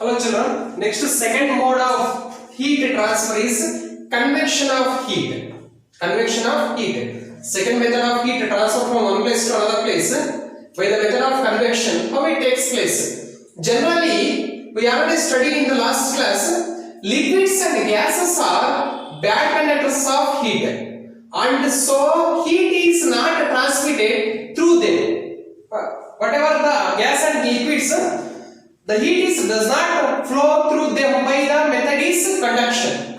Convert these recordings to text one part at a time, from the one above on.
Hello children, next second mode of heat transfer is convection of heat. Convection of heat. Second method of heat transfer from one place to another place by the method of convection. How it takes place? Generally, we already studied in the last class, liquids and gases are bad conductors of heat, and so heat is not transmitted through them. Whatever the gas and liquids, the heat does not flow through them by the method is conduction.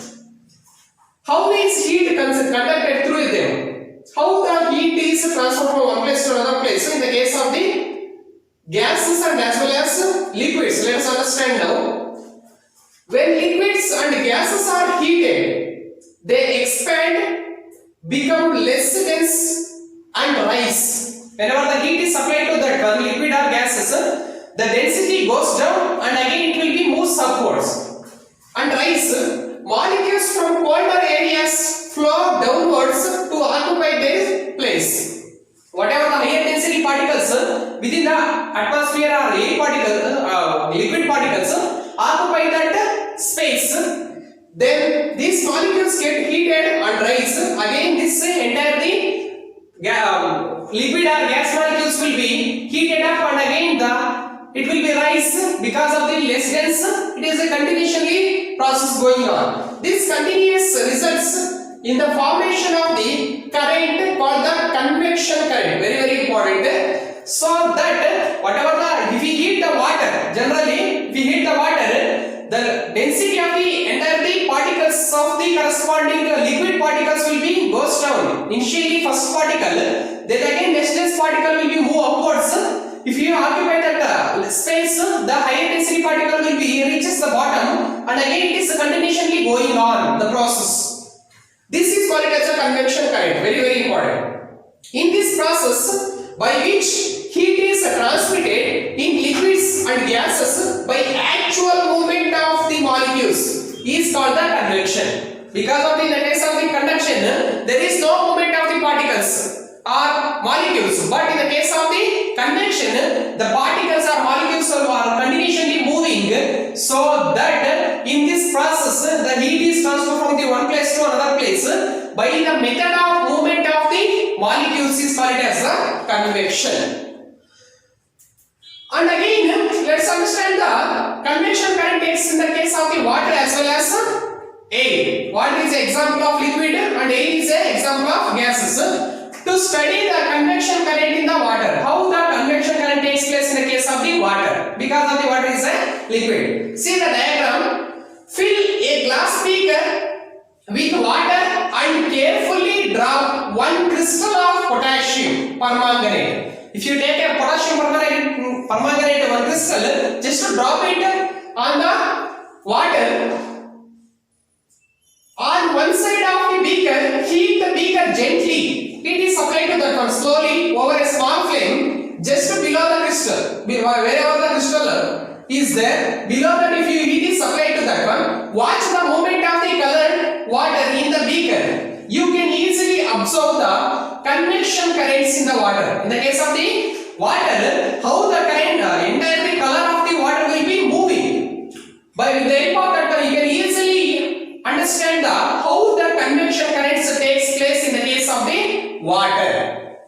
How is heat conducted through them? How the heat is transferred from one place to another place? In the case of the gases and as well as liquids, let us understand now. When liquids and gases are heated, they expand, become less dense and rise. Whenever the heat is supplied to that one liquid or gases, the density goes down and again it will be moves upwards and rise. Molecules from colder areas flow downwards to occupy their place. Whatever the higher density particles within the atmosphere or air particles, liquid particles occupy that space, then these molecules get heated and rise. Again this entirely liquid or gas molecules will be heated up and again it will be rise because of the less dense. It is a continuously process going on. This continuous results in the formation of the current called the convection current. Very important. So that whatever if we heat the water, generally if we heat the water, the density of the entire particles of the corresponding liquid particles will be goes down. Initially first particle, then again next dense particle will be move upwards. If you occupy that space, the higher density particle will be reaches the bottom and again it is continuously going on the process. This is called as a convection current. Very important. In this process by which heat is transmitted in liquids and gases by actual movement of the molecules is called the convection. Because of the case of the conduction, there is no movement of the particles or molecules, but in the case of the convection, the particles or molecules are continuously moving, so that in this process the heat is transferred from the one place to another place by the method of movement of the molecules is called as a convection. And again, let's understand the convection current takes in the case of the water as well as air. Water is an example of liquid and air is an example of gases. To study the convection current in the water, how the convection current takes place in the case of the water, because of the water is a liquid. See the diagram. Fill a glass beaker with water and carefully drop one crystal of potassium permanganate. If you take a potassium permanganate one crystal, just to drop it on the water. On one side of the beaker, heat the beaker gently. Heat is applied to that one slowly over a small flame just below the crystal. Wherever the crystal is there, below that if heat is applied to that one, watch the movement of the colored water in the beaker. You can easily observe the convection currents in the water. In the case of the water, how the current, entire color of the water will be moving. By the help of that, you can easily understand how the convection currents takes place in the case of the water.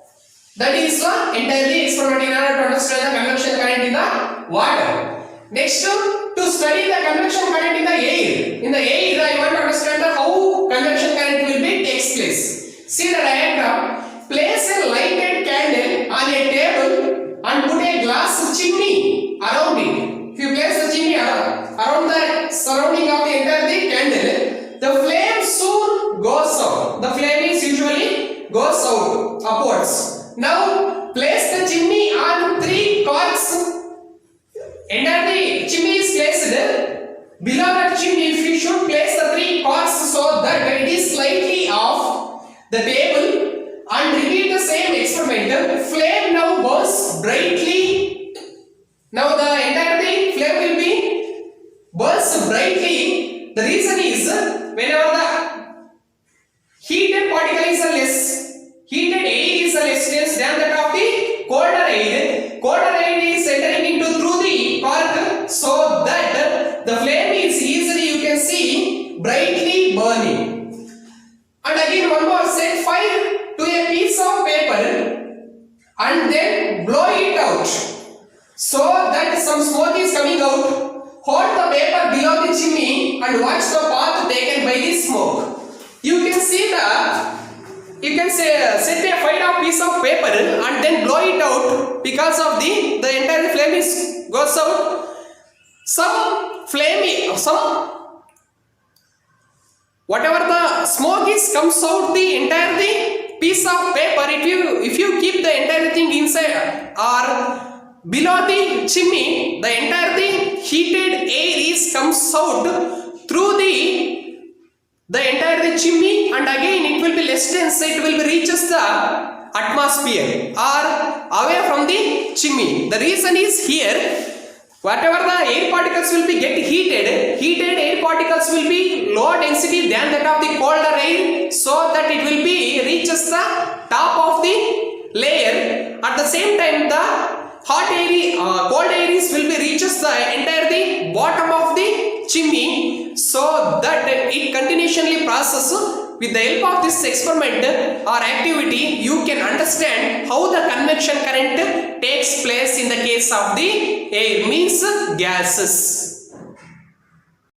That is entirely experiment in order to understand the convection current in the water. Next, to study the convection current in the air. In the air, I want to understand how convection current will be takes place. See the diagram. Place a lighted candle on a table and put a glass chimney around it. If you place the chimney around the surrounding of the entire candle, the flame soon goes out. The flame is usually goes out upwards. Now place the chimney on 3 corks. Entire chimney is placed below that chimney. If you should place the 3 corks so that it is slightly off the table and repeat the same experiment, flame now burns brightly. Now the entire flame will be burns brightly. The reason is whenever the heated particle is less, heated air is less dense than that of the colder air. Colder air is entering into through the cork, so that and watch the path taken by the smoke. You can see set a fire of piece of paper and then blow it out. Because of the entire flame goes out. Whatever the smoke comes out, the entire piece of paper, if you keep the entire thing inside or below the chimney, the entire heated air comes out through the entire chimney, and again it will be less dense, it will be reaches the atmosphere or away from the chimney. The reason is here, whatever the air particles will be get heated air particles will be lower density than that of the colder air, so that it will be reaches the top of the layer. At the same time, the hot air, cold air will be reaches the entire the bottom of the chimney, so that it continuously process. With the help of this experiment or activity, you can understand how the convection current takes place in the case of the air, means gases.